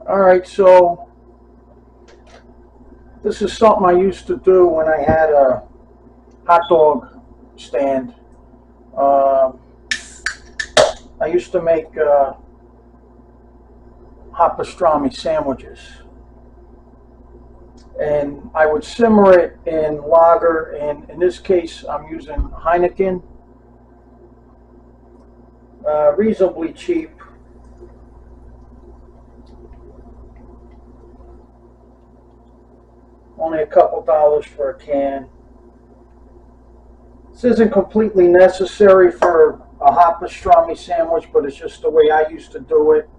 Alright, so this is something I used to do when I had a hot dog stand. Uh, I used to make hot pastrami sandwiches. And I would simmer it in lager, and in this case I'm using Heineken. Reasonably cheap. Only a couple dollars for a can. This isn't completely necessary for a hot pastrami sandwich, but it's just the way I used to do it.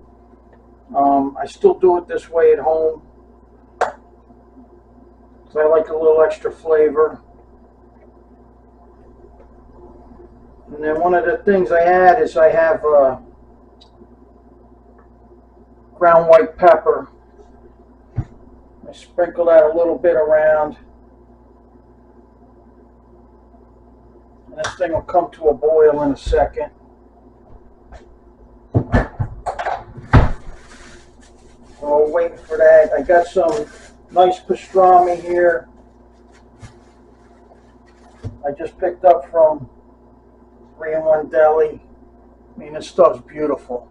I still do it this way at home because I like a little extra flavor. And then one of the things I add is I have ground white pepper. I sprinkle that a little bit around. And this thing will come to a boil in a second. So waiting for that. I got some nice pastrami here. I just picked up from 3-in-1 Deli. I mean, this stuff's beautiful.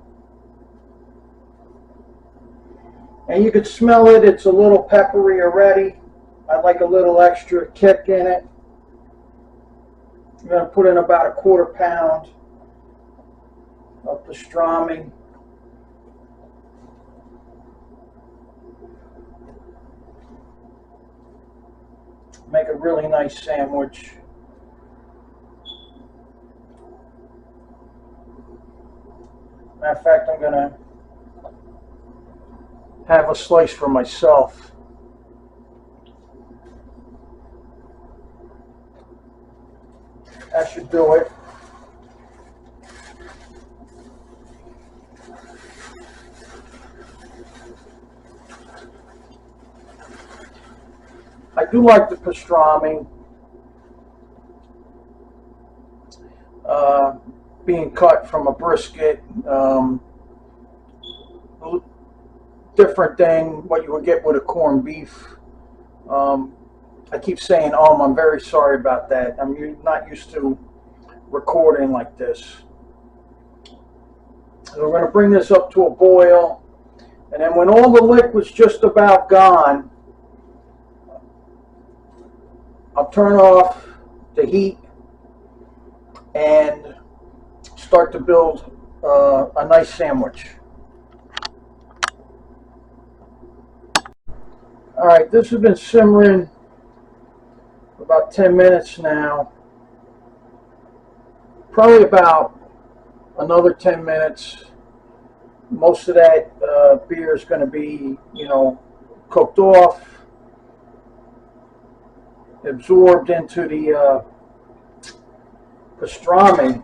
And you can smell it. It's a little peppery already. I like a little extra kick in it. I'm going to put in about a 1/4 pound of pastrami. Make a really nice sandwich. Matter of fact, I'm going to have a slice for myself. That should do it. I do like the pastrami being cut from a brisket. Different than what you would get with a corned beef. I keep saying I'm very sorry about that. I'm not used to recording like this. So we're going to bring this up to a boil, and then when all the liquid's just about gone, I'll turn off the heat and start to build a nice sandwich. Alright, this has been simmering for about 10 minutes now. Probably about another 10 minutes. Most of that beer is going to be, cooked off, absorbed into the pastrami.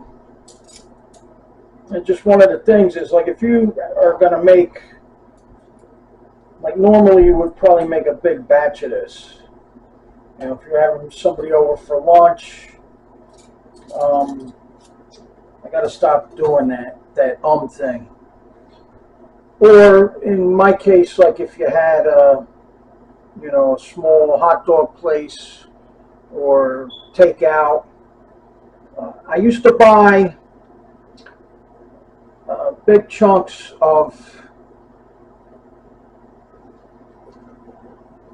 And just one of the things is, like, if you are going to make, like, normally you would probably make a big batch of this. If you're having somebody over for lunch, I got to stop doing that thing. Or in my case, like if you had a small hot dog place or takeout, I used to buy big chunks of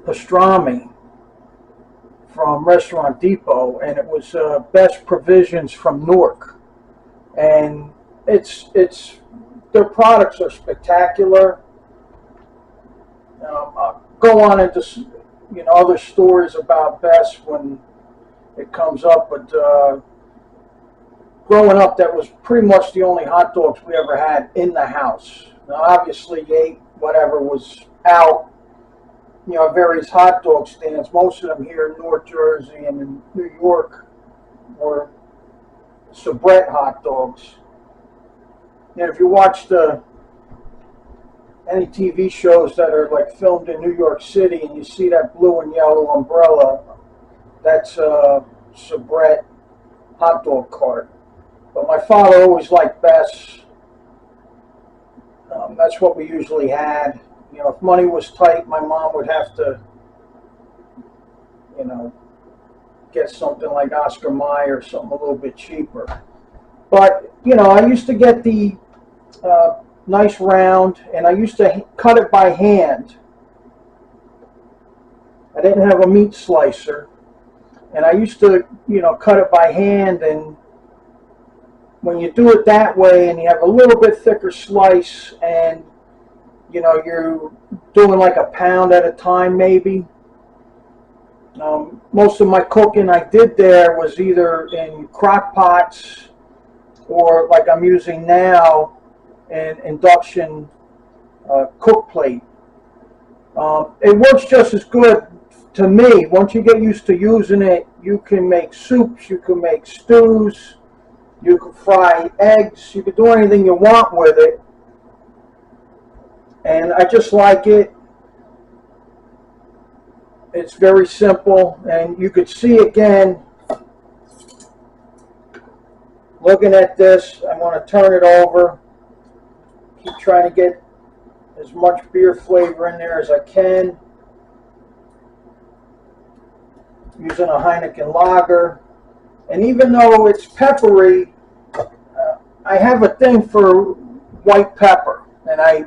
pastrami from Restaurant Depot, and it was Best Provisions from Newark, and their products are spectacular. I'll go on into other stories about Best when it comes up, but growing up, that was pretty much the only hot dogs we ever had in the house. Now, obviously, you ate whatever was out, various hot dog stands. Most of them here in North Jersey and in New York were soubrette hot dogs. If you watch any TV shows that are like filmed in New York City and you see that blue and yellow umbrella, that's a soubrette hot dog cart. But my father always liked Best. That's what we usually had. You know, if money was tight, my mom would have to, you know, get something like Oscar Mayer or something a little bit cheaper. But, you know, I used to get the nice round, and I used to cut it by hand. I didn't have a meat slicer, and I used to, you know, cut it by hand. And when you do it that way and you have a little bit thicker slice, and you know, you're doing like a pound at a time maybe. Most of my cooking I did there was either in crock pots or, like I'm using now, an induction cook plate. It works just as good to me. Once you get used to using it, you can make soups, you can make stews, you can fry eggs, you can do anything you want with it. And I just like it. It's very simple, and you could see again, looking at this, I'm going to turn it over, keep trying to get as much beer flavor in there as I can, using a Heineken lager. And even though it's peppery, I have a thing for white pepper, and I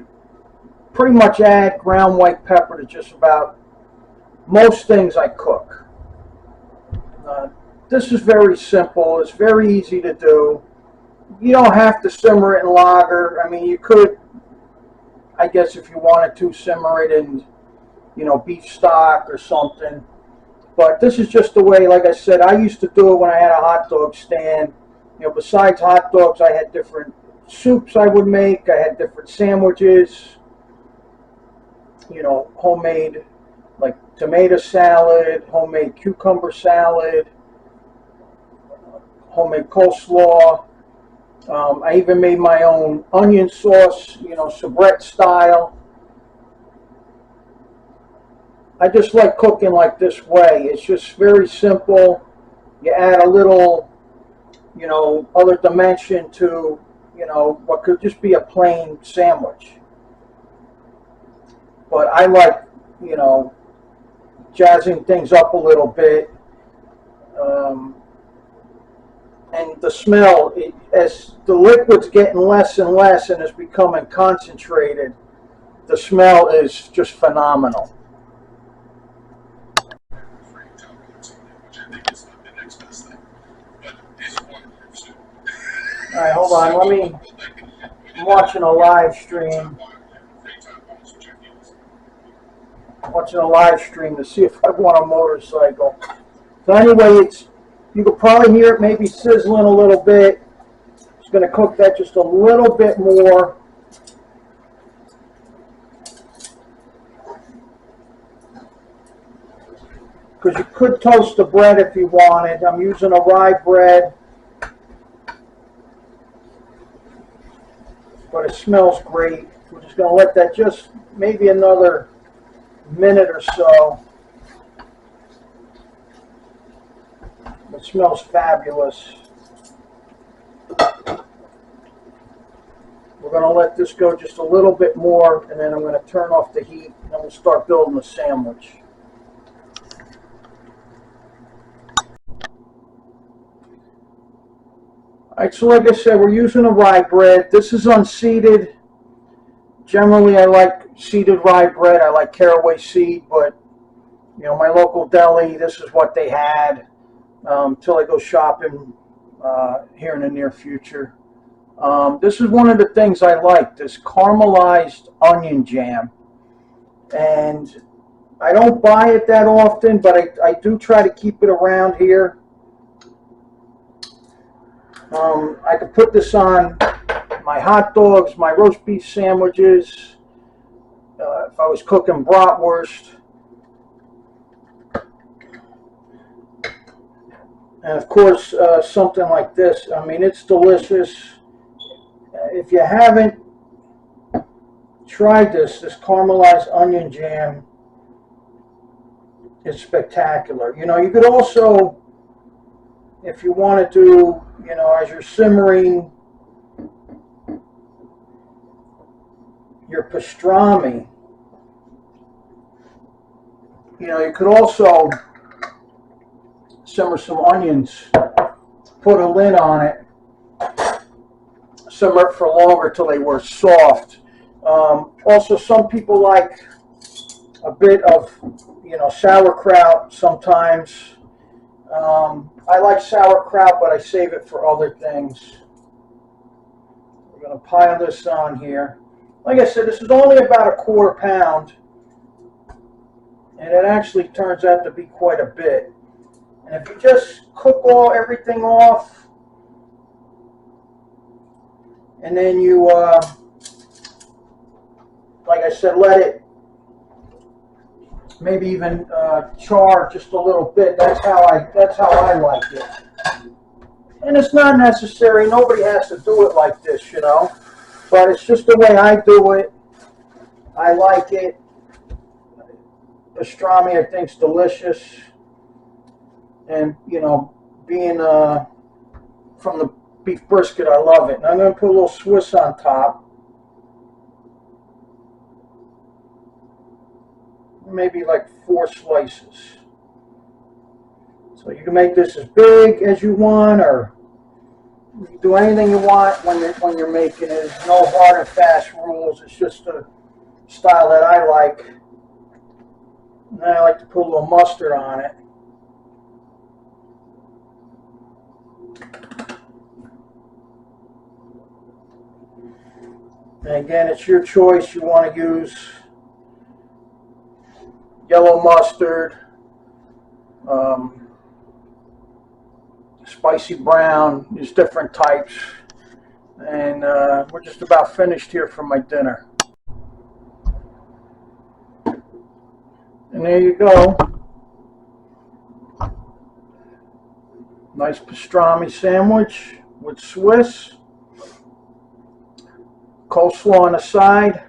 pretty much add ground white pepper to just about most things I cook. This is very simple. It's very easy to do. You don't have to simmer it in lager. I mean, you could, I guess, if you wanted to, simmer it in, you know, beef stock or something. But this is just the way, like I said, I used to do it when I had a hot dog stand. You know, besides hot dogs, I had different soups I would make. I had different sandwiches. You know, homemade, like tomato salad, homemade cucumber salad, homemade coleslaw. I even made my own onion sauce, you know, soubrette style. I just like cooking like this way. It's just very simple. You add a little, you know, other dimension to, you know, what could just be a plain sandwich. But I like, you know, jazzing things up a little bit. And the smell, as the liquid's getting less and less and is becoming concentrated, the smell is just phenomenal. All right, hold on. I'm watching a live stream. Watching a live stream to see if I want a motorcycle. So anyway, you could probably hear it maybe sizzling a little bit. Just going to cook that just a little bit more. Because you could toast the bread if you wanted. I'm using a rye bread. But it smells great. We're just going to let that just maybe another minute or so. It smells fabulous. We're going to let this go just a little bit more, and then I'm going to turn off the heat, and then we'll start building the sandwich. Alright, so like I said, we're using a rye bread. This is unseeded. Generally, I like seeded rye bread. I like caraway seed, but you know, my local deli, this is what they had until I go shopping here in the near future. This is one of the things I like, this caramelized onion jam. And I don't buy it that often, but I do try to keep it around here. I could put this on my hot dogs, my roast beef sandwiches, if I was cooking bratwurst. And of course, something like this. I mean, it's delicious. If you haven't tried this caramelized onion jam is spectacular. You know, you could also, if you want to do, you know, as you're simmering your pastrami, You know, you could also simmer some onions, put a lid on it, simmer it for longer till they were soft. Also, some people like a bit of, you know, sauerkraut sometimes. I like sauerkraut, but I save it for other things. We're going to pile this on here. Like I said, this is only about a quarter pound, and it actually turns out to be quite a bit. And if you just cook everything off, and then you, like I said, let it maybe even char just a little bit. That's how I like it. And it's not necessary. Nobody has to do it like this, you know. But it's just the way I do it. I like it. Pastrami, I think, is delicious. And, you know, being from the beef brisket, I love it. And I'm going to put a little Swiss on top. Maybe like 4 slices. So you can make this as big as you want, or you can do anything you want when you're making it. There's no hard and fast rules. It's just a style that I like. And then I like to put a little mustard on it. And again, it's your choice. You want to use yellow mustard, spicy brown. There's different types. And we're just about finished here for my dinner. And there you go. Nice pastrami sandwich with Swiss. Coleslaw on the side.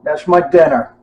That's my dinner.